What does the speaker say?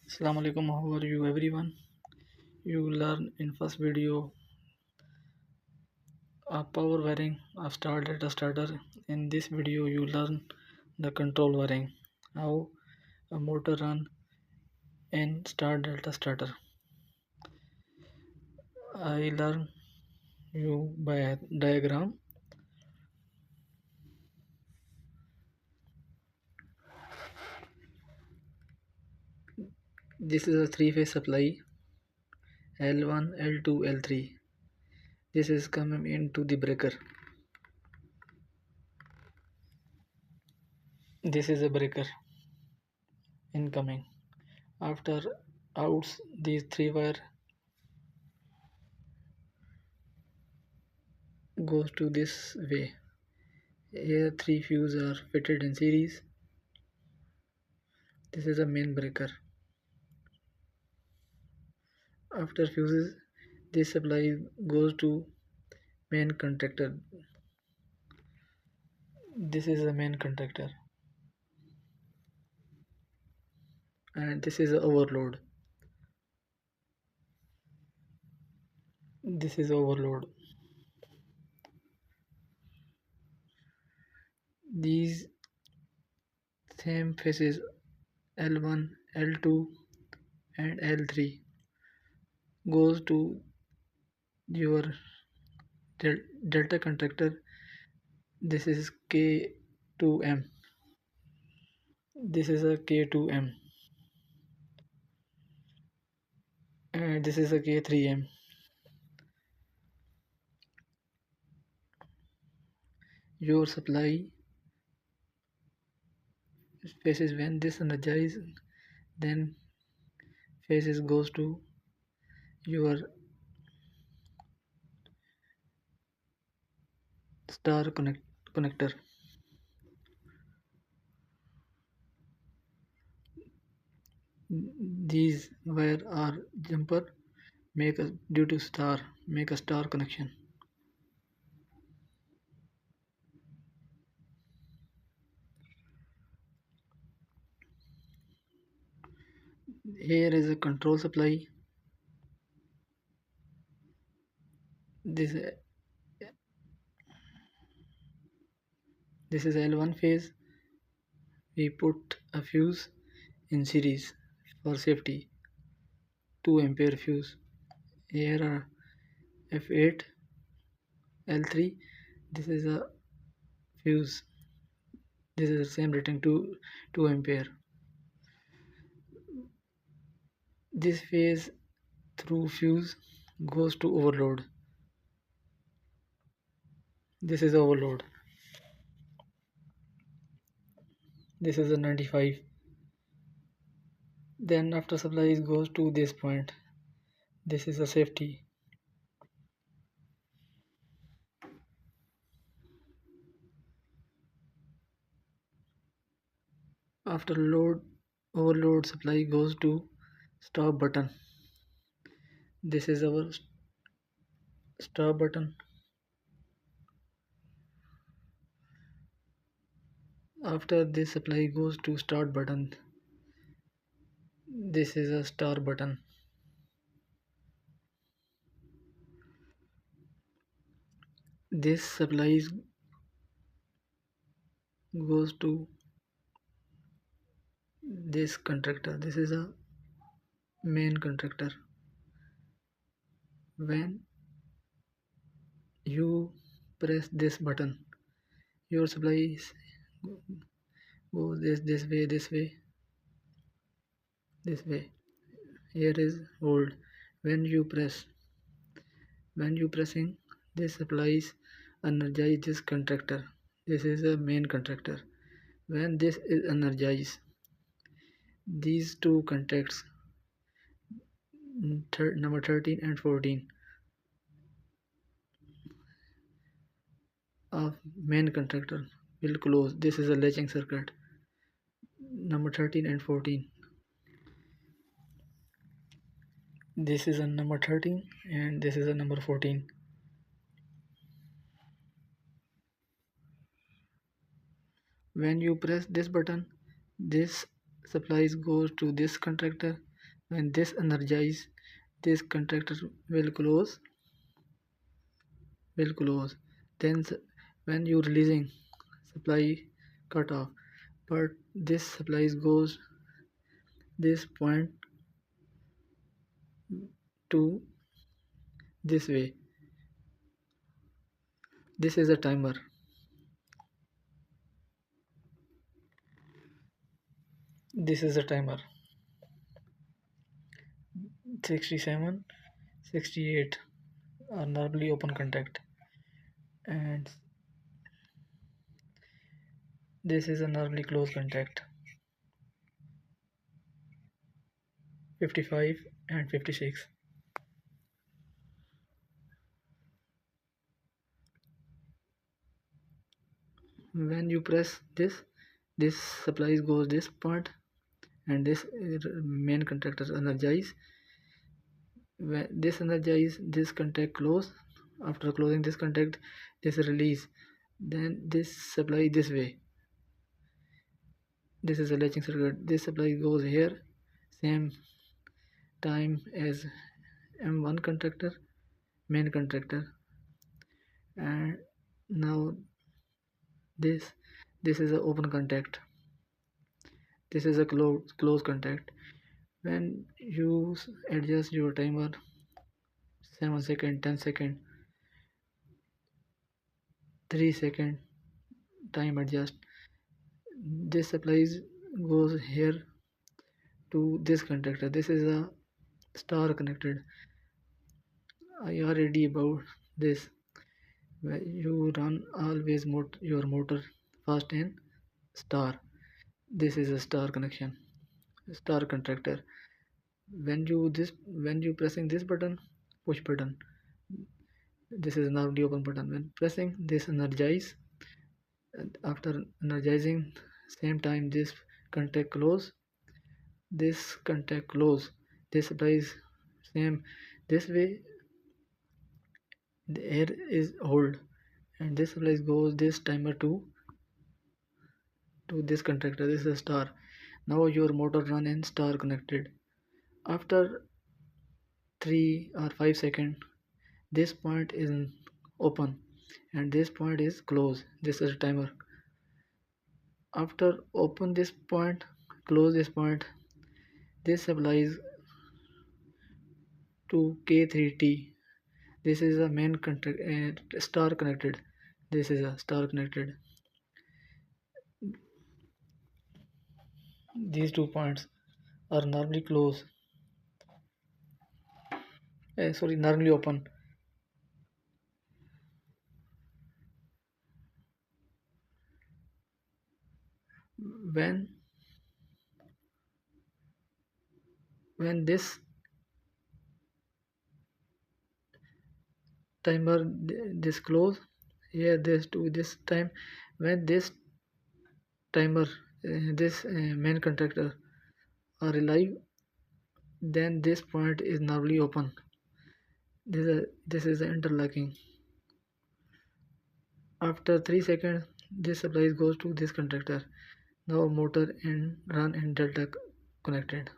Assalamu alaikum, how are you everyone? You learn in first video a power wiring of star data starter. In this video you learn the control wiring, how a motor run in star delta starter. I learn you by a diagram. This is a three-phase supply L1, L2, L3. This is coming into the breaker. This is a breaker incoming. After outs, these three wire goes to this way. Here three fuses are fitted in series. This is a main breaker. After fuses, this supply goes to main contactor. This is the main contactor, and this is the overload. This is overload. These same phases L1, L2 and L3 goes to your delta contactor. This is K2M. This is a K2M, and this is a K3M. Your supply phases when this energizes, then phases goes to your star connector. These wire are jumper make a due to star make a star connection. Here is a control supply. This is L1 phase. We put a fuse in series for safety, 2 ampere fuse. Here are F8 L3. This is a fuse. This is the same rating to 2 ampere. This phase through fuse goes to overload. This is overload. This is a 95. Then after supply goes to this point. This is a safety. After load overload supply goes to stop button. This is our stop button. After this supply goes to start button. This is a star button. This supplies goes to this contractor. This is a main contractor. When you press this button, your supply goes this way. Here is hold. When you pressing this supplies energize this contractor. This is a main contractor. When this is energized, these two contacts number 13 and 14 of main contractor will close. This is a latching circuit. Number 13 and 14. This is a number 13 and this is a number 14. When you press this button, this supplies goes to this contractor. When this energize, this contactor will close. Then when you releasing, supply cut off. But this supply goes this point to this way. This is a timer. This is a timer. 67, 68 are normally open contact, and this is a normally close contact. 55 and 56. When you press this supplies goes this point, and this main contactor energize. When this energize, this contact close. After closing this contact, this release. Then this supply this way. This is a latching circuit. This supply goes here, same time as M1 contactor, main contactor, and now this this is a open contact. This is a close contact. When you adjust your timer 7 second, 10 second, 3 second, time adjust, this supplies goes here to this contactor. This is a star connected. I already about this. You run always your motor fast in star. This is a star connection, star contactor. When you pressing this button, push button, this is normally open button. When pressing this energize, after energizing, same time this contact close, this contact close, this applies same this way, the air is hold, and this applies goes this timer to this contactor. This is a star. Now your motor run in star connected. After 3 or 5 seconds, this point is open and this point is closed. This is a timer. After open this point, close this point, this applies to K3T. This is a main contact, star connected. This is a star connected. These 2 points are normally closed. Sorry, normally open. When this timer this close here, this to this time, when this timer this main contactor are alive, then this point is normally open. This is the interlocking. After 3 seconds, this supply goes to this contactor. Now motor and run and delta connected.